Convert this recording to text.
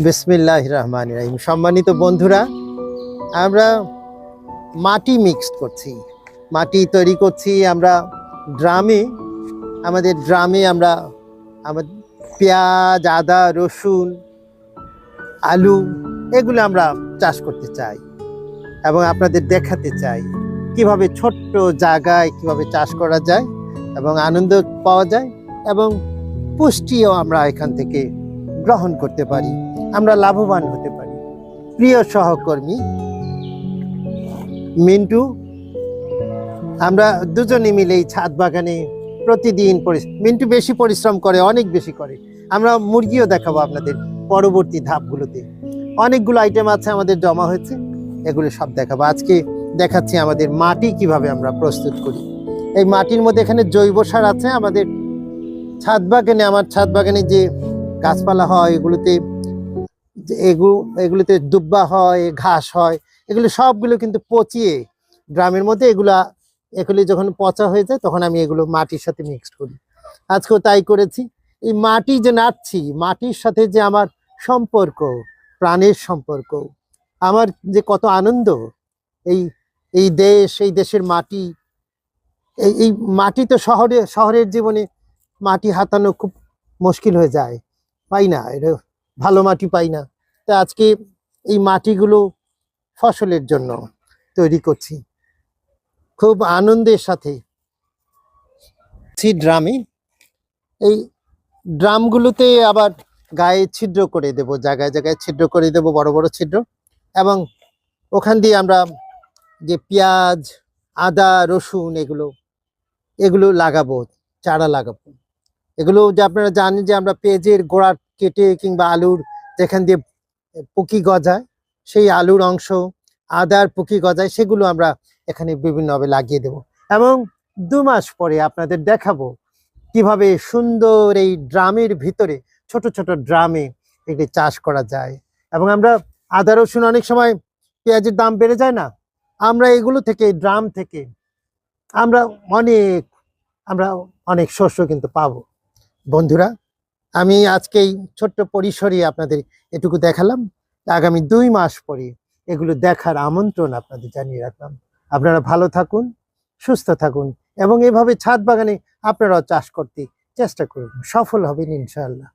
বিসমিল্লাহির রহমানির রহিম। সম্মানিত বন্ধুরা, আমরা মাটি মিক্সড করছি, মাটি তৈরি করছি আমরা ড্রামে। আমাদের ড্রামে আমরা আমাদের পেঁয়াজ, আদা, রসুন, আলু এগুলো আমরা চাষ করতে চাই এবং আপনাদের দেখাতে চাই কিভাবে ছোট্ট জায়গায় কিভাবে চাষ করা যায় এবং আনন্দ পাওয়া যায় এবং পুষ্টিও আমরা এখান থেকে গ্রহণ করতে পারি, আমরা লাভবান হতে পারি। প্রিয় সহকর্মী মিন্টু, আমরা দুজনে মিলে এই ছাদ বাগানে প্রতিদিন মিন্টু বেশি পরিশ্রম করে, অনেক বেশি করে। আমরা মুরগিও দেখাবো আপনাদের পরবর্তী ধাপগুলোতে। অনেকগুলো আইটেম আছে আমাদের জমা হয়েছে, এগুলো সব দেখাবো। আজকে দেখাচ্ছি আমাদের মাটি কিভাবে আমরা প্রস্তুত করি। এই মাটির মধ্যে এখানে জৈব সার আছে। আমাদের ছাদ বাগানে, আমার ছাদ বাগানে যে গাছপালা হয় এগুলোতে দুব্বা হয়, ঘাস হয়, এগুলো সবগুলো কিন্তু পচিয়ে গ্রামের মধ্যে এগুলি যখন পচা হয়ে যায় তখন আমি এগুলো মাটির সাথে মিক্সড করি। আজকেও তাই করেছি। এই মাটি যে নাড়ছি, মাটির সাথে যে আমার সম্পর্ক, প্রাণের সম্পর্ক, আমার যে কত আনন্দ। এই এই দেশের মাটি, এই মাটি তো শহরের জীবনে মাটি হাতানো খুব মুশকিল হয়ে যায়, পাই না, এটা ভালো মাটি পাই না। তো আজকে এই মাটিগুলো ফসলের জন্য তৈরি করছি খুব আনন্দের সাথে। ড্রামে, এই ড্রামগুলোতে আবার গায়ে ছিদ্র করে দেব, জায়গায় জায়গায় ছিদ্র করে দেব, বড় বড় ছিদ্র। এবং ওখান দিয়ে আমরা যে পেঁয়াজ, আদা, রসুন এগুলো লাগাবো, চারা লাগাবো। এগুলো যে আপনারা জানেন যে আমরা পেঁয়াজের গোড়া কেটে কিংবা আলুর যেখান দিয়ে পুকি গজায়, সেই আলুর অংশ, আদার পুকি গজায়, সেগুলো আমরা এখানে বিভিন্নভাবে লাগিয়ে দেব। এবং 2 মাস পরে আপনাদের দেখাবো কিভাবে সুন্দর এই ড্রামের ভিতরে, ছোট ছোট ড্রামে এটি চাষ করা যায়। এবং আমরা আদা রসুন, অনেক সময় পেঁয়াজের দাম বেড়ে যায় না, আমরা এগুলো থেকে, ড্রাম থেকে আমরা অনেক শস্য কিন্তু পাবো। বন্ধুরা, আমি আজকে এই ছোট্ট পরিসরে আপনাদের এটুকু দেখালাম। আগামী 2 মাস পরে এগুলো দেখার আমন্ত্রণ আপনাদের জানিয়ে রাখলাম। আপনারা ভালো থাকুন, সুস্থ থাকুন এবং এভাবে ছাদ বাগানে আপনারাও চাষ করতে চেষ্টা করুন, সফল হবেন ইনশাআল্লাহ।